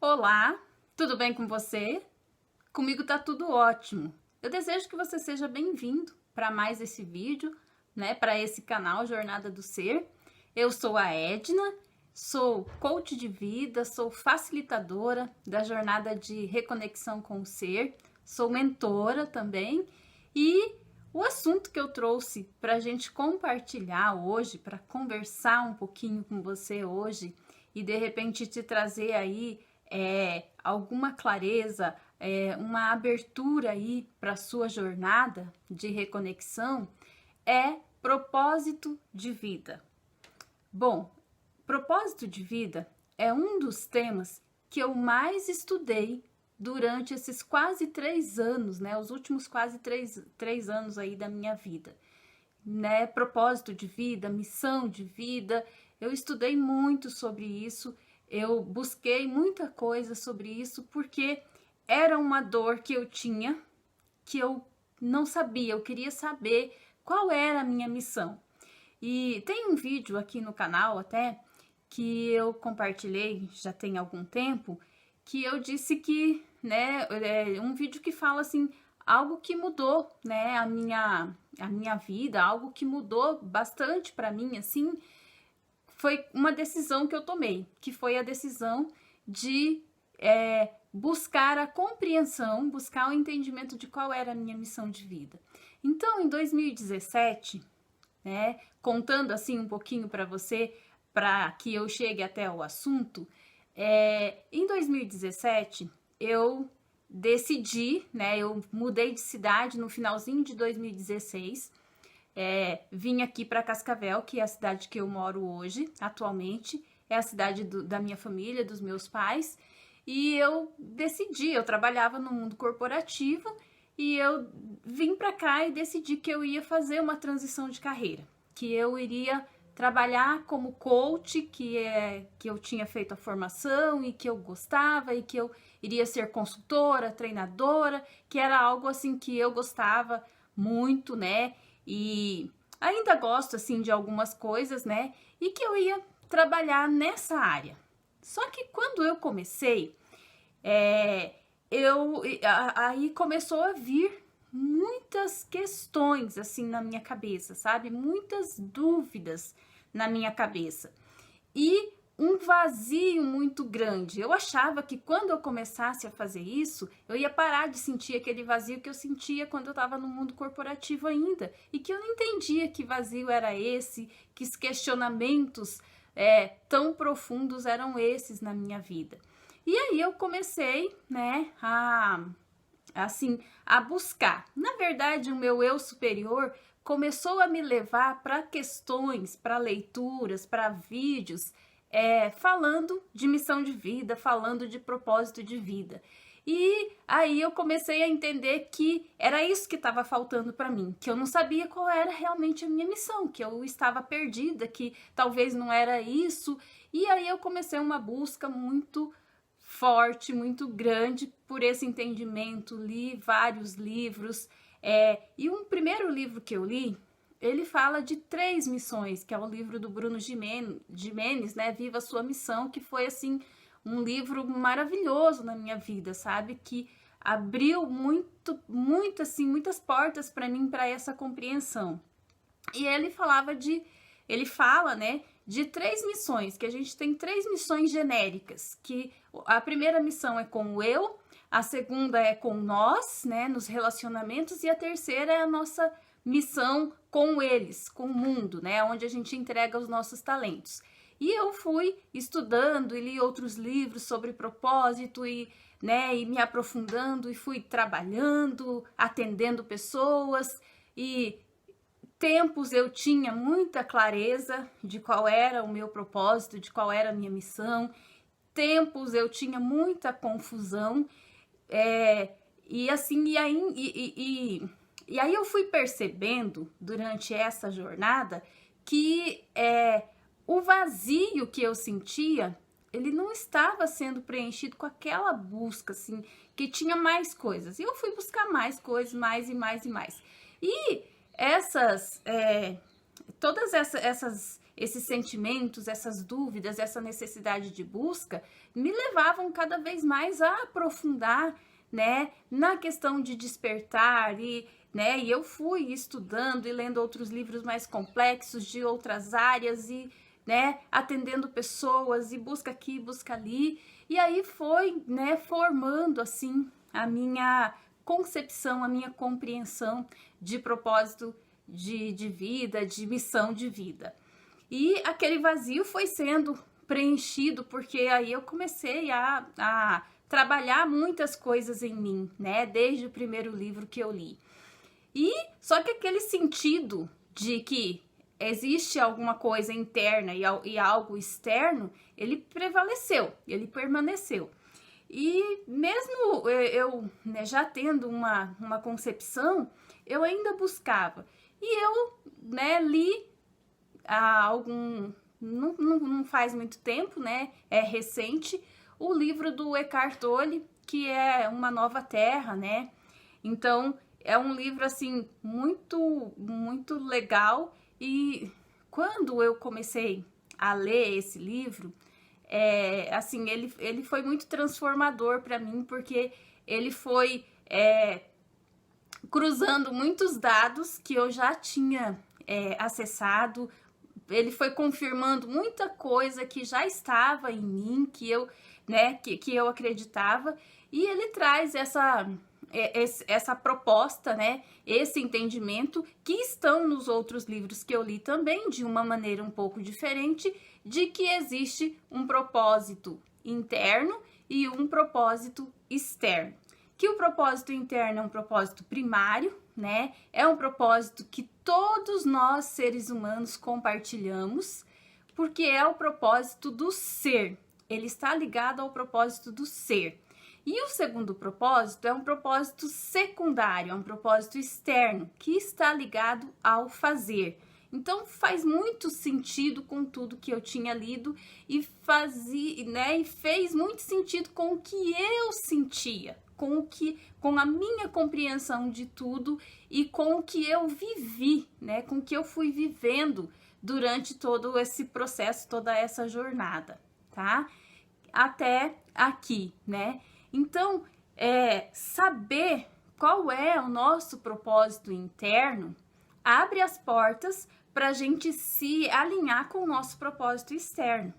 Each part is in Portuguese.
Olá, tudo bem com você? Comigo tá tudo ótimo. Eu desejo que você seja bem-vindo para mais esse vídeo, né, para esse canal Jornada do Ser. Eu sou a Edna, sou coach de vida, sou facilitadora da jornada de reconexão com o ser, sou mentora também e o assunto que eu trouxe para a gente compartilhar hoje, para conversar um pouquinho com você hoje e de repente te trazer aí alguma clareza, uma abertura aí para a sua jornada de reconexão, é propósito de vida. Bom, propósito de vida é um dos temas que eu mais estudei durante esses quase 3 anos, né? Os últimos quase três anos aí da minha vida, né? Propósito de vida, missão de vida. Eu estudei muito sobre isso. Eu busquei muita coisa sobre isso porque era uma dor que eu tinha, que eu não sabia, eu queria saber qual era a minha missão. E tem um vídeo aqui no canal até que eu compartilhei já tem algum tempo, que eu disse que, né, é um vídeo que fala assim, algo que mudou, né, a minha vida, algo que mudou bastante para mim, assim, foi uma decisão que eu tomei, que foi a decisão de buscar a compreensão, buscar o entendimento de qual era a minha missão de vida. Então, em 2017, né, contando assim um pouquinho para você, para que eu chegue até o assunto, em 2017 eu decidi, né, eu mudei de cidade no finalzinho de 2016, vim aqui para Cascavel, que é a cidade que eu moro hoje, atualmente, é a cidade da minha família, dos meus pais, e eu decidi, eu trabalhava no mundo corporativo e eu vim para cá e decidi que eu ia fazer uma transição de carreira, que eu iria trabalhar como coach, que eu tinha feito a formação e que eu gostava e que eu iria ser consultora, treinadora, que era algo assim que eu gostava muito, né? E ainda gosto assim de algumas coisas, né? E que eu ia trabalhar nessa área. Só que quando eu comecei, aí começou a vir muitas questões assim na minha cabeça, sabe? Muitas dúvidas na minha cabeça. E um vazio muito grande. Eu achava que quando eu começasse a fazer isso, eu ia parar de sentir aquele vazio que eu sentia quando eu estava no mundo corporativo ainda. E que eu não entendia que vazio era esse, que os questionamentos tão profundos eram esses na minha vida. E aí eu comecei, né, a buscar. Na verdade, o meu eu superior começou a me levar para questões, para leituras, para vídeos, falando de missão de vida, falando de propósito de vida. E aí eu comecei a entender que era isso que estava faltando para mim, que eu não sabia qual era realmente a minha missão, que eu estava perdida, que talvez não era isso. E aí eu comecei uma busca muito forte, muito grande por esse entendimento, li vários livros, e um primeiro livro que eu li, ele fala de 3 missões, que é o livro do Bruno Gimenez, né, Viva a Sua Missão, que foi, assim, um livro maravilhoso na minha vida, sabe, que abriu muito, assim, muitas portas para mim, para essa compreensão. E ele fala, né, de 3 missões, que a gente tem 3 missões genéricas, que a primeira missão é com o eu, a segunda é com nós, né, nos relacionamentos, e a terceira é a nossa missão com eles, com o mundo, né, onde a gente entrega os nossos talentos. E eu fui estudando e li outros livros sobre propósito e, né, e me aprofundando e fui trabalhando, atendendo pessoas e tempos eu tinha muita clareza de qual era o meu propósito, de qual era a minha missão. Tempos eu tinha muita confusão. E assim, e aí eu fui percebendo durante essa jornada que o vazio que eu sentia, ele não estava sendo preenchido com aquela busca, assim, que tinha mais coisas. E eu fui buscar mais coisas, mais e mais e mais. E essas todas esses sentimentos, essas dúvidas, essa necessidade de busca me levavam cada vez mais a aprofundar, né, na questão de despertar e eu fui estudando e lendo outros livros mais complexos de outras áreas e, atendendo pessoas e busca aqui, busca ali. E aí foi, formando, assim, a minha concepção, a minha compreensão de propósito de vida, de missão de vida. E aquele vazio foi sendo preenchido, porque aí eu comecei a trabalhar muitas coisas em mim, desde o primeiro livro que eu li. E só que aquele sentido de que existe alguma coisa interna e algo externo, ele prevaleceu, ele permaneceu. E mesmo eu já tendo uma concepção, eu ainda buscava. E eu li há não faz muito tempo, é recente, o livro do Eckhart Tolle, que é Uma Nova Terra, Então, é um livro, assim, muito, muito legal. E quando eu comecei a ler esse livro, assim, ele foi muito transformador para mim, porque ele foi cruzando muitos dados que eu já tinha acessado. Ele foi confirmando muita coisa que já estava em mim, que eu acreditava, e ele traz essa proposta, esse entendimento, que estão nos outros livros que eu li também, de uma maneira um pouco diferente, de que existe um propósito interno e um propósito externo. Que o propósito interno é um propósito primário, é um propósito que todos nós, seres humanos, compartilhamos, porque é o propósito do ser. Ele está ligado ao propósito do ser. E o segundo propósito é um propósito secundário, é um propósito externo, que está ligado ao fazer. Então faz muito sentido com tudo que eu tinha lido e fez muito sentido com o que eu sentia, com a minha compreensão de tudo e com o que eu vivi, com o que eu fui vivendo durante todo esse processo, toda essa jornada, tá? Até aqui, Então, saber qual é o nosso propósito interno abre as portas para a gente se alinhar com o nosso propósito externo,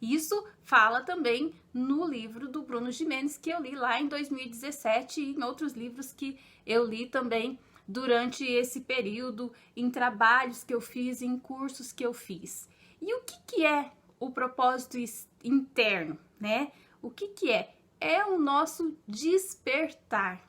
Isso fala também no livro do Bruno Gimenez, que eu li lá em 2017 e em outros livros que eu li também durante esse período, em trabalhos que eu fiz, em cursos que eu fiz. E o que é o propósito interno, O que é? É o nosso despertar.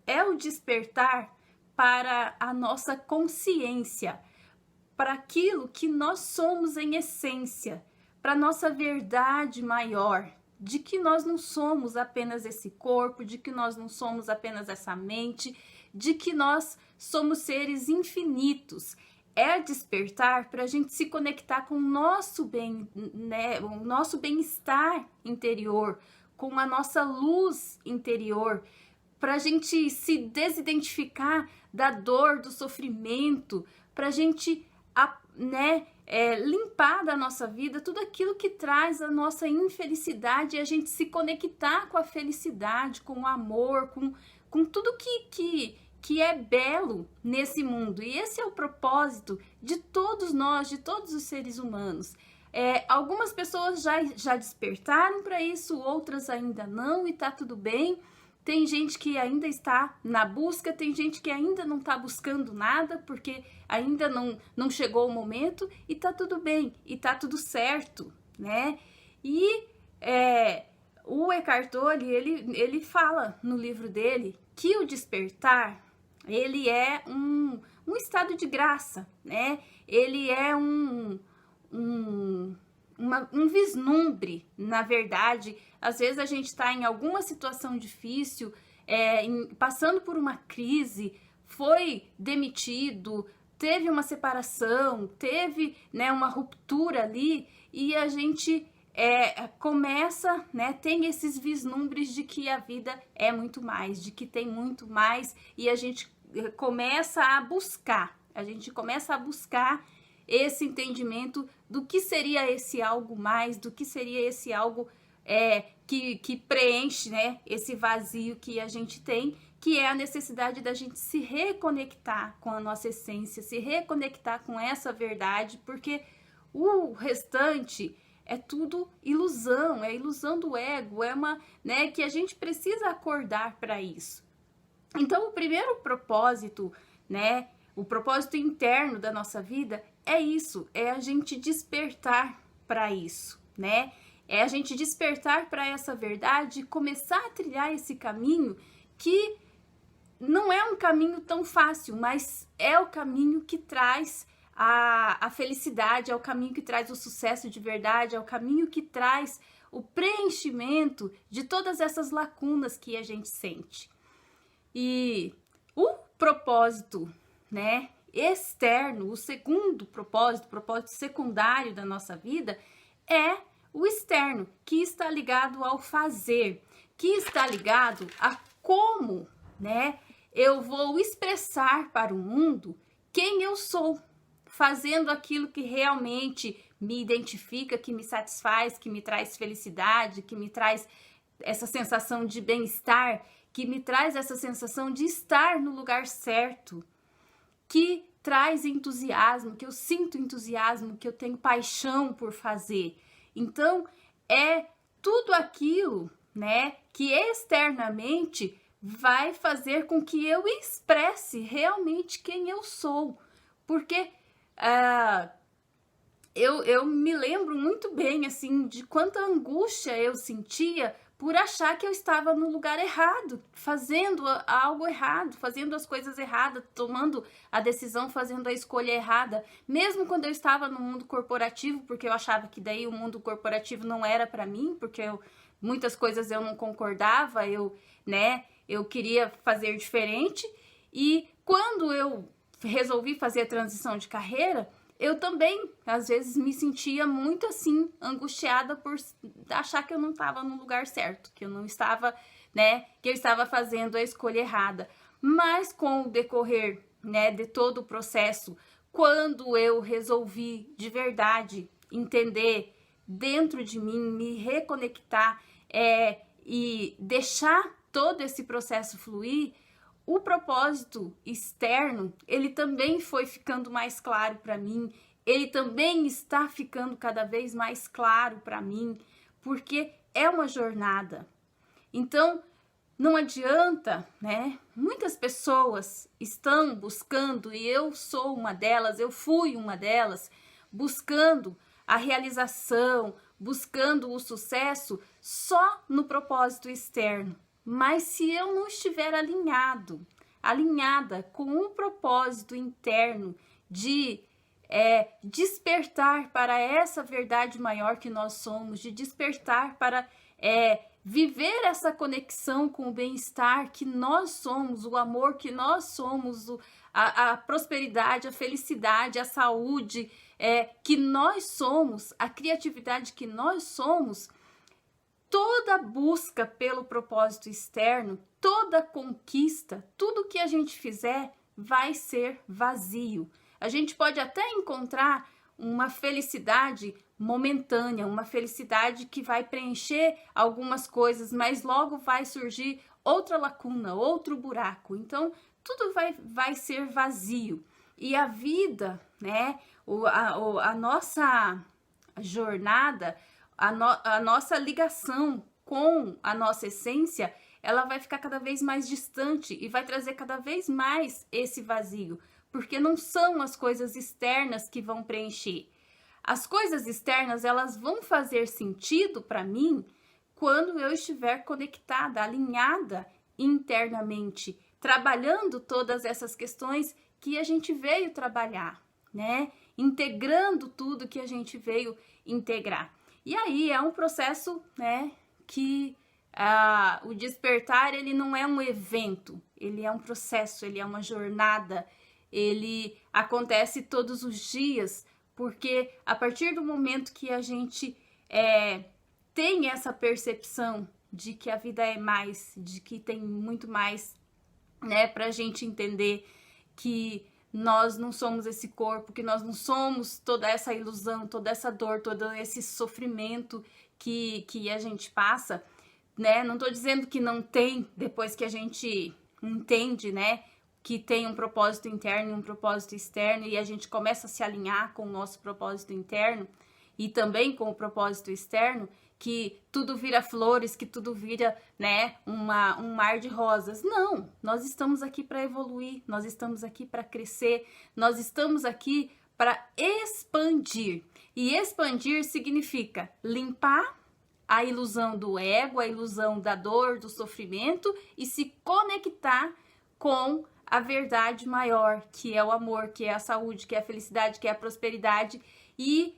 É o despertar para a nossa consciência, para aquilo que nós somos em essência, para a nossa verdade maior, de que nós não somos apenas esse corpo, de que nós não somos apenas essa mente, de que nós somos seres infinitos. É despertar para a gente se conectar com o nosso bem, o nosso bem-estar interior, com a nossa luz interior, para a gente se desidentificar da dor, do sofrimento, para a gente limpar da nossa vida tudo aquilo que traz a nossa infelicidade e a gente se conectar com a felicidade, com o amor, com tudo que é belo nesse mundo. E esse é o propósito de todos nós, de todos os seres humanos. Algumas pessoas já despertaram para isso, outras ainda não, e tá tudo bem. Tem gente que ainda está na busca, tem gente que ainda não está buscando nada, porque ainda não chegou o momento, e tá tudo bem, e tá tudo certo, E o Eckhart Tolle, ele fala no livro dele que o despertar, ele é um estado de graça, Ele é um vislumbre, na verdade. Às vezes a gente está em alguma situação difícil, passando por uma crise, foi demitido, teve uma separação, teve uma ruptura ali, e a gente começa, tem esses vislumbres de que a vida é muito mais, de que tem muito mais, e a gente começa a buscar, esse entendimento do que seria esse algo mais, do que seria esse algo que preenche, né, esse vazio que a gente tem, que é a necessidade da gente se reconectar com a nossa essência, se reconectar com essa verdade, porque o restante é tudo ilusão, é ilusão do ego, é uma, né, que a gente precisa acordar para isso. Então, o primeiro propósito, né, o propósito interno da nossa vida é isso, é a gente despertar para isso, né? É a gente despertar para essa verdade e começar a trilhar esse caminho que não é um caminho tão fácil, mas é o caminho que traz a felicidade, é o caminho que traz o sucesso de verdade, é o caminho que traz o preenchimento de todas essas lacunas que a gente sente. E o propósito, né, externo, o segundo propósito, o propósito secundário da nossa vida é o externo, que está ligado ao fazer, que está ligado a como, né, eu vou expressar para o mundo quem eu sou, fazendo aquilo que realmente me identifica, que me satisfaz, que me traz felicidade, que me traz essa sensação de bem-estar, que me traz essa sensação de estar no lugar certo, que traz entusiasmo, que eu sinto entusiasmo, que eu tenho paixão por fazer. Então, é tudo aquilo, né, que externamente vai fazer com que eu expresse realmente quem eu sou. Porque eu me lembro muito bem, assim, de quanta angústia eu sentia por achar que eu estava no lugar errado, fazendo algo errado, fazendo as coisas erradas, tomando a decisão, fazendo a escolha errada. Mesmo quando eu estava no mundo corporativo, porque eu achava que daí o mundo corporativo não era para mim, porque muitas coisas eu não concordava, eu queria fazer diferente. E quando eu resolvi fazer a transição de carreira, eu também, às vezes, me sentia muito assim, angustiada por achar que eu não estava no lugar certo, que eu não estava, né, que eu estava fazendo a escolha errada. Mas com o decorrer, né, de todo o processo, quando eu resolvi de verdade entender dentro de mim, me reconectar e deixar todo esse processo fluir, o propósito externo, ele também foi ficando mais claro para mim, ele também está ficando cada vez mais claro para mim, porque é uma jornada. Então, não adianta, né? Muitas pessoas estão buscando, e eu sou uma delas, eu fui uma delas, buscando a realização, buscando o sucesso só no propósito externo. Mas se eu não estiver alinhada com um propósito interno de despertar para essa verdade maior que nós somos, de despertar para viver essa conexão com o bem-estar que nós somos, o amor que nós somos, a prosperidade, a felicidade, a saúde que nós somos, a criatividade que nós somos, toda busca pelo propósito externo, toda conquista, tudo que a gente fizer vai ser vazio. A gente pode até encontrar uma felicidade momentânea, uma felicidade que vai preencher algumas coisas, mas logo vai surgir outra lacuna, outro buraco. Então, tudo vai ser vazio. E a vida, né, a nossa jornada, a nossa ligação com a nossa essência, ela vai ficar cada vez mais distante e vai trazer cada vez mais esse vazio, porque não são as coisas externas que vão preencher. As coisas externas, elas vão fazer sentido para mim quando eu estiver conectada, alinhada internamente, trabalhando todas essas questões que a gente veio trabalhar, né? Integrando tudo que a gente veio integrar. E aí é um processo, né, que o despertar, ele não é um evento, ele é um processo, ele é uma jornada, ele acontece todos os dias, porque a partir do momento que a gente tem essa percepção de que a vida é mais, de que tem muito mais, né, pra gente entender que nós não somos esse corpo, que nós não somos toda essa ilusão, toda essa dor, todo esse sofrimento que a gente passa, né? Não tô dizendo que não tem, depois que a gente entende, né, que tem um propósito interno e um propósito externo, e a gente começa a se alinhar com o nosso propósito interno e também com o propósito externo, que tudo vira flores, que tudo vira, né, um mar de rosas. Não, nós estamos aqui para evoluir, nós estamos aqui para crescer, nós estamos aqui para expandir. E expandir significa limpar a ilusão do ego, a ilusão da dor, do sofrimento e se conectar com a verdade maior, que é o amor, que é a saúde, que é a felicidade, que é a prosperidade, e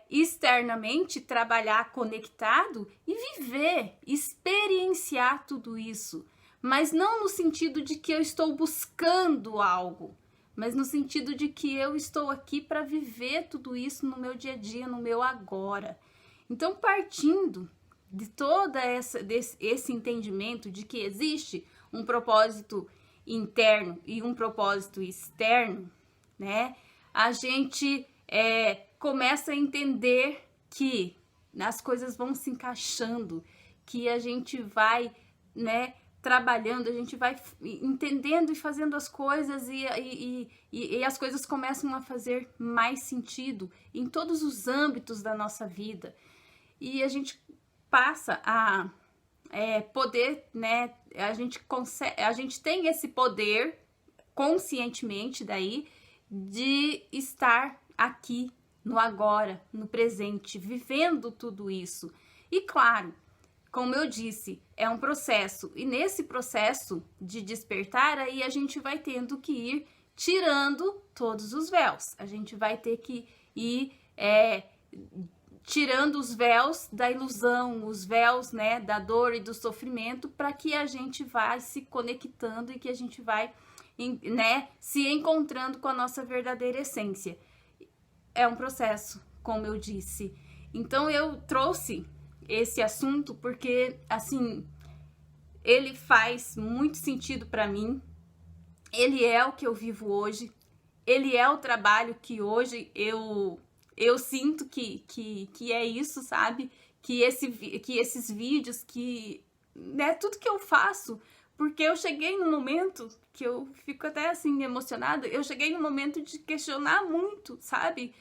externamente trabalhar conectado e viver, experienciar tudo isso, mas não no sentido de que eu estou buscando algo, mas no sentido de que eu estou aqui para viver tudo isso no meu dia a dia, no meu agora. Então, partindo de todo esse entendimento de que existe um propósito interno e um propósito externo, né, a gente começa a entender que as coisas vão se encaixando, que a gente vai, né, trabalhando, a gente vai entendendo e fazendo as coisas e as coisas começam a fazer mais sentido em todos os âmbitos da nossa vida. E a gente passa a poder, né, a gente tem esse poder conscientemente daí de estar aqui no agora, no presente, vivendo tudo isso. E claro, como eu disse, é um processo, e nesse processo de despertar, aí a gente vai tendo que ir tirando todos os véus. A gente vai ter que ir tirando os véus da ilusão, os véus, né, da dor e do sofrimento, para que a gente vá se conectando e que a gente vai, né, se encontrando com a nossa verdadeira essência. É um processo, como eu disse. Então eu trouxe esse assunto porque, assim, ele faz muito sentido para mim. Ele é o que eu vivo hoje. Ele é o trabalho que hoje eu sinto que é isso, sabe? Que esses vídeos, né, tudo que eu faço, porque eu cheguei num momento que eu fico até assim emocionada, eu cheguei num momento de questionar muito, sabe?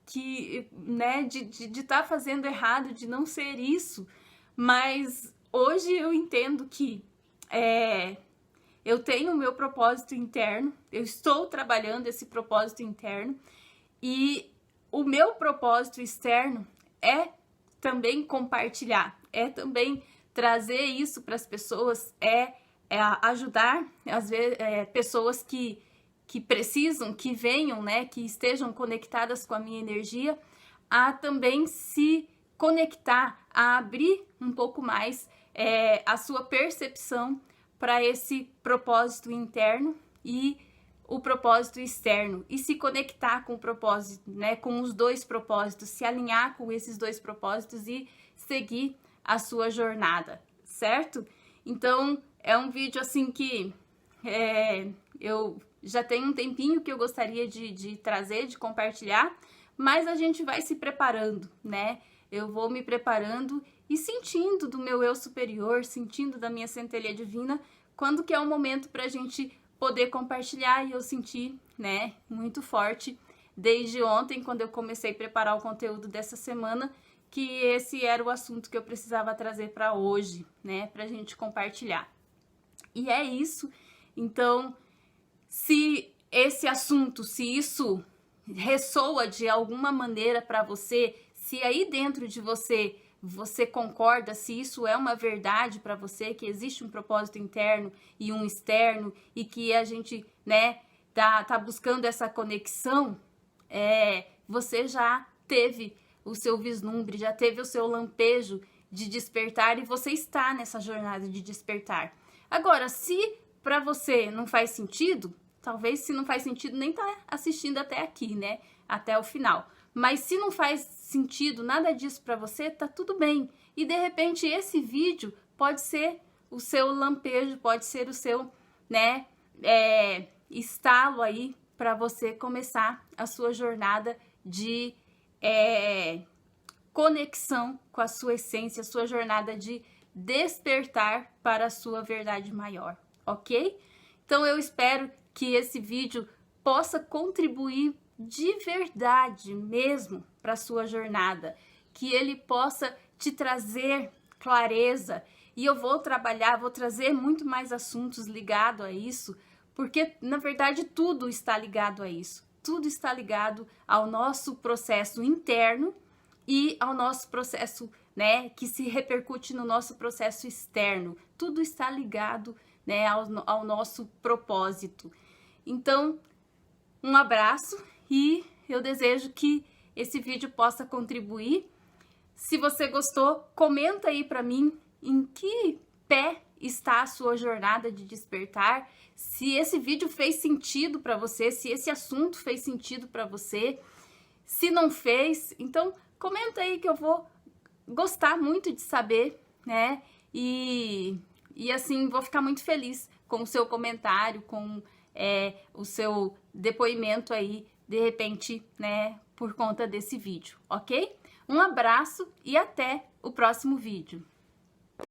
Que, né, de estar fazendo errado, de não ser isso, mas hoje eu entendo que eu tenho o meu propósito interno, eu estou trabalhando esse propósito interno, e o meu propósito externo é também compartilhar, é também trazer isso para as pessoas, ajudar, às vezes, pessoas que precisam, que venham, né, que estejam conectadas com a minha energia, a também se conectar, a abrir um pouco mais a sua percepção para esse propósito interno e o propósito externo, e se conectar com o propósito, né, com os dois propósitos, se alinhar com esses dois propósitos e seguir a sua jornada, certo? Então, é um vídeo assim que eu já tenho um tempinho que eu gostaria de trazer, de compartilhar, mas a gente vai se preparando, né? Eu vou me preparando e sentindo do meu eu superior, sentindo da minha centelha divina, quando que é o momento pra gente poder compartilhar, e eu senti, né, muito forte desde ontem, quando eu comecei a preparar o conteúdo dessa semana, que esse era o assunto que eu precisava trazer para hoje, né, pra gente compartilhar. E é isso. Então, se esse assunto, se isso ressoa de alguma maneira para você, se aí dentro de você concorda, se isso é uma verdade para você, que existe um propósito interno e um externo, e que a gente, né, tá buscando essa conexão, você já teve o seu vislumbre, já teve o seu lampejo de despertar, e você está nessa jornada de despertar. Agora, se para você não faz sentido, talvez se não faz sentido nem tá assistindo até aqui, né, até o final. Mas se não faz sentido nada disso para você, tá tudo bem. E de repente esse vídeo pode ser o seu lampejo, pode ser o seu, né, estalo aí para você começar a sua jornada de conexão com a sua essência, a sua jornada de despertar para a sua verdade maior, ok? Então eu espero que esse vídeo possa contribuir de verdade mesmo para a sua jornada, que ele possa te trazer clareza, e eu vou trazer muito mais assuntos ligados a isso, porque na verdade tudo está ligado a isso, tudo está ligado ao nosso processo interno e ao nosso processo, né, que se repercute no nosso processo externo. Tudo está ligado, né, ao nosso propósito. Então, um abraço e eu desejo que esse vídeo possa contribuir. Se você gostou, comenta aí para mim em que pé está a sua jornada de despertar, se esse vídeo fez sentido para você, se esse assunto fez sentido para você. Se não fez, então comenta aí que eu vou gostar muito de saber, né? E assim, vou ficar muito feliz com o seu comentário, com o seu depoimento aí, de repente, né, por conta desse vídeo, ok? Um abraço e até o próximo vídeo.